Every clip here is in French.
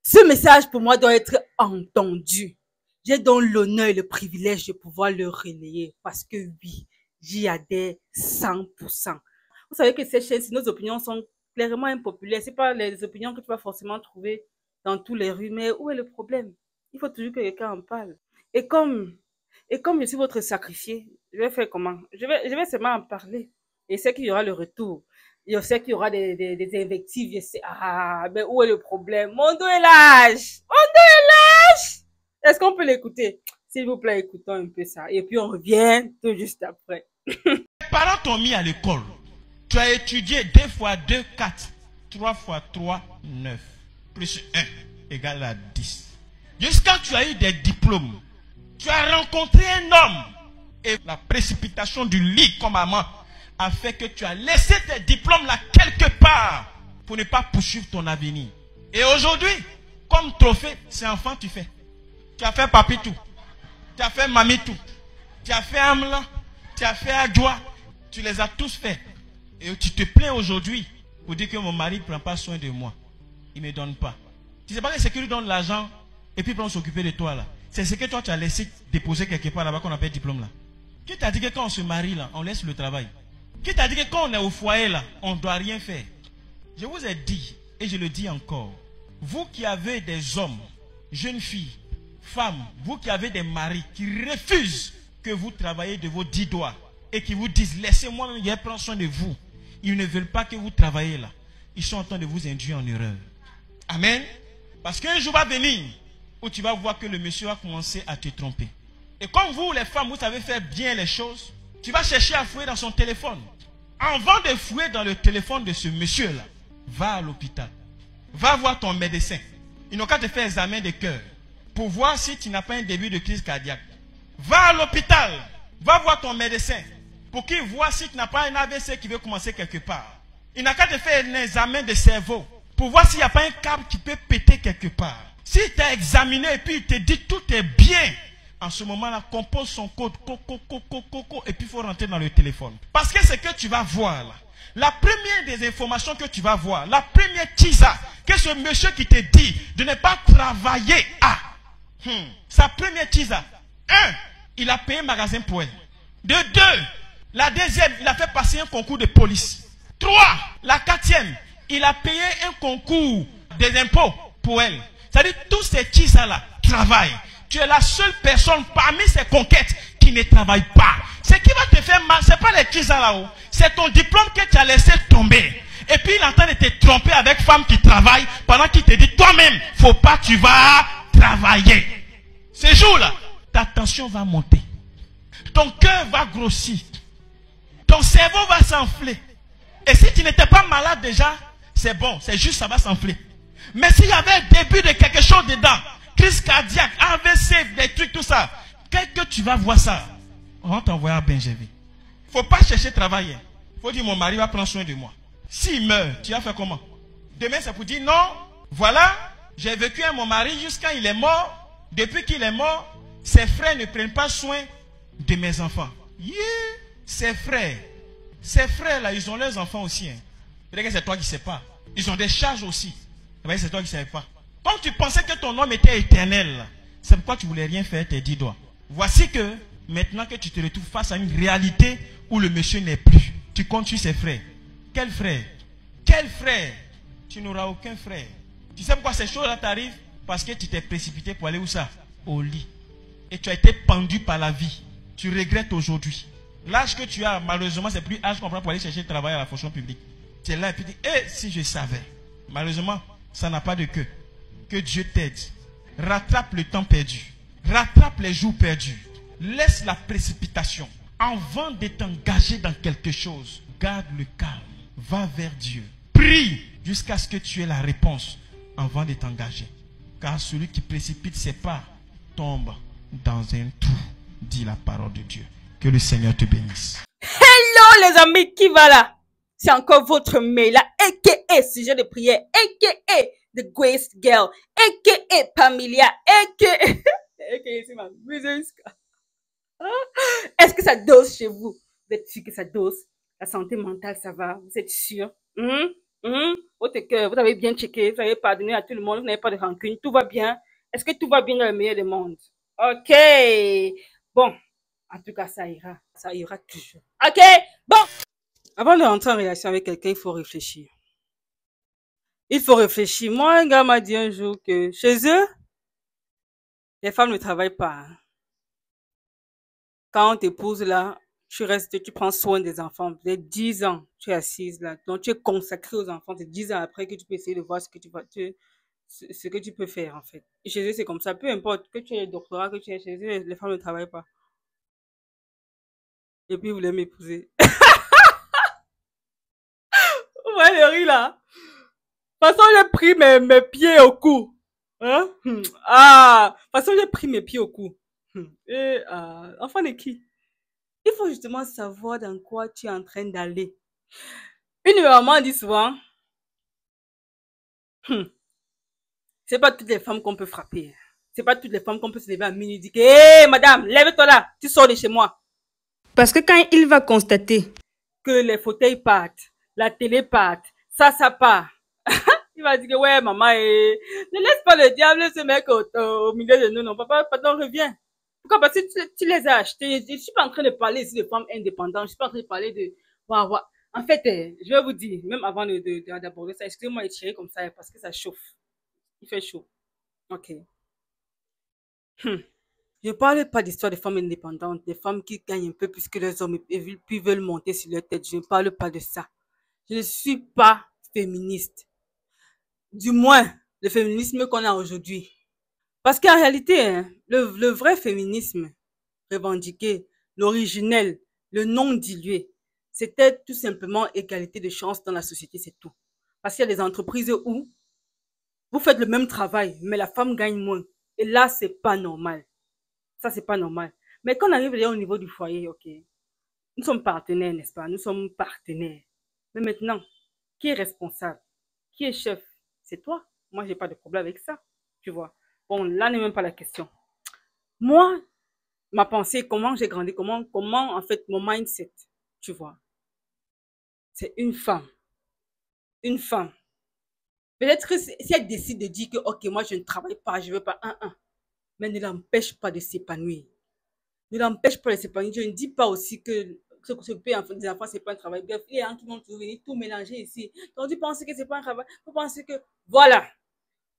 Ce message pour moi doit être entendu. J'ai donc l'honneur et le privilège de pouvoir le relayer parce que oui, j'y adhère 100%. Vous savez que ces chaînes, si nos opinions sont clairement impopulaires, c'est pas les opinions que tu vas forcément trouver dans tous les rues, mais où est le problème? Il faut toujours que quelqu'un en parle. Et comme, et comme je suis votre sacrifié, je vais faire comment? Je vais seulement en parler. Et c'est qu'il y aura le retour. Je sais qu'il y aura des invectives. Je sais, mais où est le problème? Mon dos est lâche. Mon dos est lâche. Est-ce qu'on peut l'écouter? S'il vous plaît, écoutons un peu ça. Et puis on revient tout juste après. Tes parents t'ont mis à l'école. Tu as étudié 2 fois 2, 4. 3 fois 3, 9. Plus 1 égale à 10. Jusqu'à tu as eu des diplômes. Tu as rencontré un homme. Et la précipitation du lit comme maman a fait que tu as laissé tes diplômes là quelque part pour ne pas poursuivre ton avenir. Et aujourd'hui, comme trophée, c'est enfant tu fais. Tu as fait papi tout. Tu as fait mamie tout. Tu as fait Amla. Tu as fait Adjoa. Tu les as tous fait. Et tu te plains aujourd'hui pour dire que mon mari ne prend pas soin de moi. Il ne me donne pas. Tu ne sais pas que c'est qu'il lui donne l'argent et puis il peut s'occuper de toi là. C'est ce que toi tu as laissé déposer quelque part là-bas qu'on appelle diplôme là. Qui t'a dit que quand on se marie là, on laisse le travail? Qui t'a dit que quand on est au foyer là, on ne doit rien faire? Je vous ai dit, et je le dis encore, vous qui avez des hommes, jeunes filles, femmes, vous qui avez des maris qui refusent que vous travaillez de vos 10 doigts et qui vous disent, laissez-moi, je vais prendre soin de vous. Ils ne veulent pas que vous travaillez là. Ils sont en train de vous induire en erreur. Amen. Parce qu'un jour va venir où tu vas voir que le monsieur va commencer à te tromper. Et comme vous, les femmes, vous savez faire bien les choses, tu vas chercher à fouiller dans son téléphone. Avant de fouiller dans le téléphone de ce monsieur-là, va à l'hôpital. Va voir ton médecin. Ils n'ont qu'à te faire examen de cœur pour voir si tu n'as pas un début de crise cardiaque. Va à l'hôpital. Va voir ton médecin pour qu'il voit si tu n'as pas un AVC qui veut commencer quelque part. Il n'a qu'à te faire un examen de cerveau pour voir s'il n'y a pas un câble qui peut péter quelque part. S'il t'a examiné et puis il te dit tout est bien, en ce moment-là, compose son code, et puis il faut rentrer dans le téléphone. Parce que ce que tu vas voir là, la première des informations que tu vas voir, la première tisa que ce monsieur qui te dit de ne pas travailler à, sa première tisa, 1, il a payé un magasin pour elle. De 2, la deuxième, il a fait passer un concours de police. 3, la quatrième, il a payé un concours des impôts pour elle. C'est-à-dire tous ces tisa-là travaillent. Tu es la seule personne parmi ces conquêtes qui ne travaille pas. Ce qui va te faire mal, ce n'est pas les tisa là-haut. C'est ton diplôme que tu as laissé tomber. Et puis il est en train de te tromper avec femme qui travaille pendant qu'il te dit toi-même, faut pas, tu vas travailler. Ces jours-là, ta tension va monter. Ton cœur va grossir. Ton cerveau va s'enfler. Et si tu n'étais pas malade déjà, c'est bon, c'est juste ça va s'enfler. Mais s'il y avait un début de quelque chose dedans, crise cardiaque, AVC, des trucs, tout ça, que tu vas voir ça, on va t'envoyer à Benjamin. Il ne faut pas chercher travailler. Il faut dire mon mari va prendre soin de moi. S'il meurt, tu vas faire comment? Demain, c'est pour dire non, voilà, j'ai vécu avec mon mari jusqu'à il est mort. Depuis qu'il est mort, ses frères ne prennent pas soin de mes enfants. Yeah. Ses frères là, ils ont leurs enfants aussi. Hein. Peut-être que c'est toi qui ne sais pas. Ils ont des charges aussi. C'est toi qui ne savais pas. Quand tu pensais que ton homme était éternel, c'est pourquoi tu ne voulais rien faire tes 10 doigts. Voici que maintenant que tu te retrouves face à une réalité où le monsieur n'est plus, tu comptes sur ses frères. Quel frère? Quel frère? Tu n'auras aucun frère. Tu sais pourquoi ces choses-là t'arrivent? Parce que tu t'es précipité pour aller où ça? Au lit. Et tu as été pendu par la vie. Tu regrettes aujourd'hui. L'âge que tu as, malheureusement, c'est plus l'âge qu'on prend pour aller chercher le travail à la fonction publique. Tu es là et puis tu dis, si je savais. Malheureusement, ça n'a pas de queue. Que Dieu t'aide. Rattrape le temps perdu. Rattrape les jours perdus. Laisse la précipitation. Avant de t'engager dans quelque chose, garde le calme. Va vers Dieu. Prie jusqu'à ce que tu aies la réponse avant de t'engager. Car celui qui précipite ses pas tombe dans un trou, dit la parole de Dieu. Que le Seigneur te bénisse. Hello les amis, qui va là? C'est encore votre mail, là, a.k.a. sujet de prière, a.k.a. The Grace Girl, a.k.a. Pamilia, a.k.a. a.k.a. c'est ma musique. Est-ce que ça dose chez vous? Vous êtes sûr que ça dose? La santé mentale, ça va? Vous êtes sûr? Votre cœur, vous avez bien checké, vous avez pardonné à tout le monde, vous n'avez pas de rancune, tout va bien. Est-ce que tout va bien dans le meilleur des mondes? Ok. Bon, en tout cas, ça ira. Ça ira toujours. Ok. Bon. Avant de rentrer en relation avec quelqu'un, il faut réfléchir. Il faut réfléchir. Moi, un gars m'a dit un jour que chez eux, les femmes ne travaillent pas. Quand on t'épouse là, tu restes, tu prends soin des enfants. Peut-être 10 ans, tu es assise là. Donc, tu es consacré aux enfants. C'est 10 ans après que tu peux essayer de voir ce que tu vas, ce que tu peux faire en fait. Et chez eux, c'est comme ça. Peu importe que tu aies le doctorat, que tu aies chez eux, les femmes ne travaillent pas. Et puis, vous voulez m'épouser. Vous voyez le riz là? De toute façon, j'ai pris mes pieds au cou. Hein? Ah, de toute façon, j'ai pris mes pieds au cou. Et, enfant de qui? Il faut justement savoir dans quoi tu es en train d'aller. Une maman dit souvent, c'est pas toutes les femmes qu'on peut frapper. C'est pas toutes les femmes qu'on peut se lever à minuit et dire, hé, madame, lève-toi là, tu sors de chez moi. Parce que quand il va constater que les fauteuils partent, la télé part, ça part, il va dire que ouais, maman, ne laisse pas le diable se mettre au milieu de nous, non, papa, pardon, reviens. Pourquoi? Parce que tu les as achetés. Je suis pas en train de parler ici de femmes indépendantes, je suis pas en train de parler de, waouh, waouh. En fait, je vais vous dire, même avant d'aborder ça, excusez-moi d'étirer comme ça, parce que ça chauffe. Il fait chaud. Ok. Je ne parle pas d'histoire de femmes indépendantes, des femmes qui gagnent un peu plus que les hommes et puis veulent monter sur leur tête. Je ne parle pas de ça. Je ne suis pas féministe. Du moins, le féminisme qu'on a aujourd'hui. Parce qu'en réalité, hein, le vrai féminisme revendiqué, l'originel, le non dilué, c'était tout simplement égalité de chance dans la société, c'est tout. Parce qu'il y a des entreprises où vous faites le même travail, mais la femme gagne moins. Et là, c'est pas normal. Ça, c'est pas normal. Mais quand on arrive au niveau du foyer, ok, nous sommes partenaires, n'est-ce pas? Nous sommes partenaires. Mais maintenant, qui est responsable? Qui est chef? C'est toi. Moi, j'ai pas de problème avec ça. Tu vois. Bon, là n'est même pas la question. Moi, ma pensée, comment j'ai grandi, comment, en fait, mon mindset, tu vois. C'est une femme. Une femme. Peut-être que si elle décide de dire que, ok, moi, je ne travaille pas, je veux pas mais ne l'empêche pas de s'épanouir. Ne l'empêche pas de s'épanouir. Je ne dis pas aussi que ce que se paye en fait des enfants, c'est pas un travail. Bref, il y a un qui vont venir tout mélanger ici. Donc, tu penses que c'est pas un travail. Vous pensez que, voilà.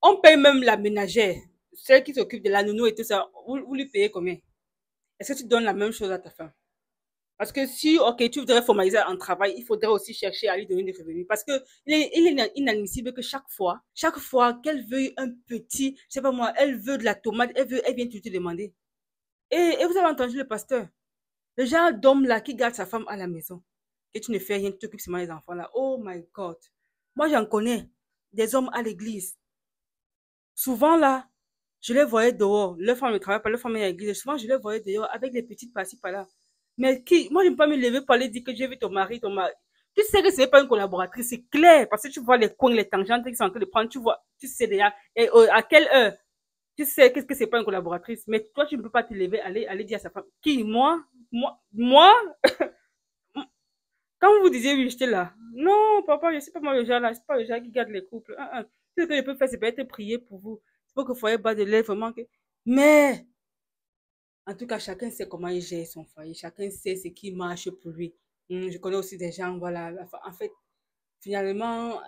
On paye même la ménagère. Celle qui s'occupe de la nounou et tout ça. Vous lui payez combien? Est-ce que tu donnes la même chose à ta femme? Parce que si, ok, tu voudrais formaliser un travail, il faudrait aussi chercher à lui donner des revenus. Parce que il est inadmissible que chaque fois qu'elle veut un petit, je sais pas moi, elle veut de la tomate, elle vient tout te demander. Et vous avez entendu le pasteur? Le genre d'homme là qui garde sa femme à la maison. Et tu ne fais rien, tu t'occupes seulement des enfants là. Oh my God. Moi, j'en connais des hommes à l'église. Souvent là, je les voyais dehors. Leur femme ne travaille pas, leur femme est à l'église. Souvent, je les voyais dehors avec les petites par-ci par-là. Mais qui, moi, je ne peux pas me lever pour aller dire que j'ai vu ton mari, ton mari. Tu sais que ce n'est pas une collaboratrice, c'est clair. Parce que tu vois les coins, les tangentes qui sont en train de prendre, tu vois, tu sais déjà. Et à quelle heure? Tu sais qu'est-ce que c'est pas une collaboratrice. Mais toi, tu ne peux pas te lever, aller dire à sa femme. Qui? Moi? Quand vous disiez oui, j'étais là. Non, papa, je ne suis pas moi le genre là. C'est pas le genre qui garde les couples. Tout ce que je peux faire, c'est peut-être prier pour vous. C'est pas que le foyer bas de l'air, vraiment que. Mais, en tout cas, chacun sait comment il gère son foyer. Chacun sait ce qui marche pour lui. Je connais aussi des gens, voilà. En fait, finalement,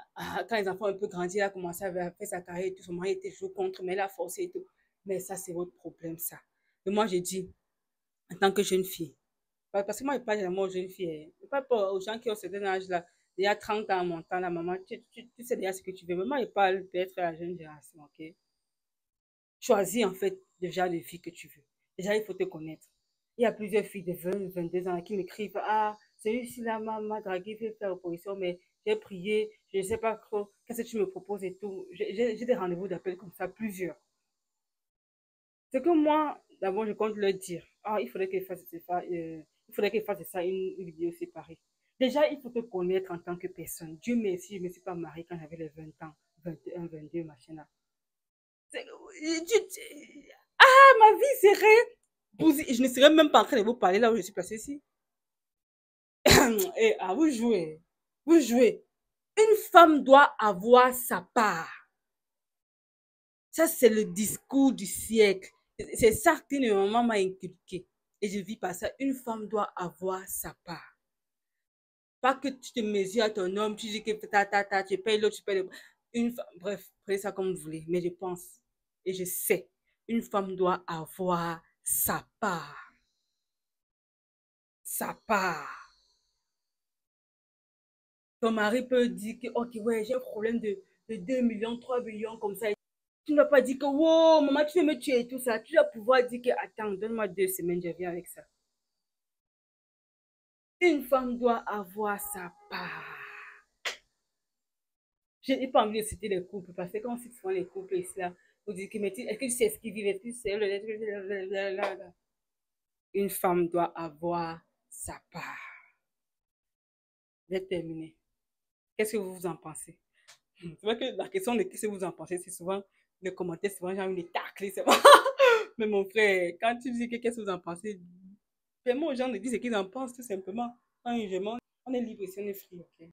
quand les enfants ont un peu grandi, il a commencé à faire sa carrière et tout. Son mari était toujours contre, mais il a forcé et tout. Mais ça, c'est votre problème, ça. Et moi, j'ai dit, en tant que jeune fille, parce que moi, je parle vraiment aux jeunes filles. Je parle pas aux gens qui ont ce certain âge-là. Il y a 30 ans, mon temps, la maman, tu sais déjà ce que tu veux. Mais moi, je parle peut-être à la jeune génération, ok? Choisis, en fait, le genre de fille que tu veux. Déjà, il faut te connaître. Il y a plusieurs filles de 20, 22 ans qui m'écrivent, ah, celui-ci là m'a dragué, il fait faire l'opposition, mais j'ai prié, je ne sais pas trop, qu'est-ce que tu me proposes et tout. J'ai des rendez-vous d'appel comme ça, plusieurs. C'est que moi, d'abord, je compte leur dire, ah, il faudrait qu'il fasse ça, il faudrait qu'il fasse ça une vidéo séparée. Déjà, il faut te connaître en tant que personne. Dieu merci, je ne me suis pas mariée quand j'avais les 20 ans, 21, 22, machin là. Ah, ma vie serait, je ne serais même pas en train de vous parler là où je suis placée ici. Et, ah, vous jouez. Vous jouez. Une femme doit avoir sa part. Ça, c'est le discours du siècle. C'est ça que ma maman m'a inculqué. Et je vis par ça. Une femme doit avoir sa part. Pas que tu te mesures à ton homme, tu dis que tu payes l'autre, tu payes le... Une femme, bref, prenez ça comme vous voulez. Mais je pense et je sais, une femme doit avoir sa part. Sa part. Ton mari peut dire que, ok, ouais, j'ai un problème de 2 millions, 3 millions, comme ça. Tu ne vas pas dire que, wow, maman, tu veux me tuer et tout ça. Tu vas pouvoir dire que, attends, donne-moi 2 semaines, je viens avec ça. Une femme doit avoir sa part. Je n'ai pas envie de citer les couples, parce que quand on cite souvent les couples et cela, vous dites que, mais est-ce que tu sais ce qu'ils vivent, est-ce que tu sais... Une femme doit avoir sa part. J'ai terminé. Qu'est-ce que vous en pensez? C'est vrai que la question de qu'est-ce que vous en pensez, c'est souvent le commentaire, souvent j'ai envie de tacler. Mais mon frère, quand tu dis que qu'est-ce que vous en pensez, vraiment aux gens de dire ce qu'ils en pensent tout simplement. On est libre ici, on est free, ok?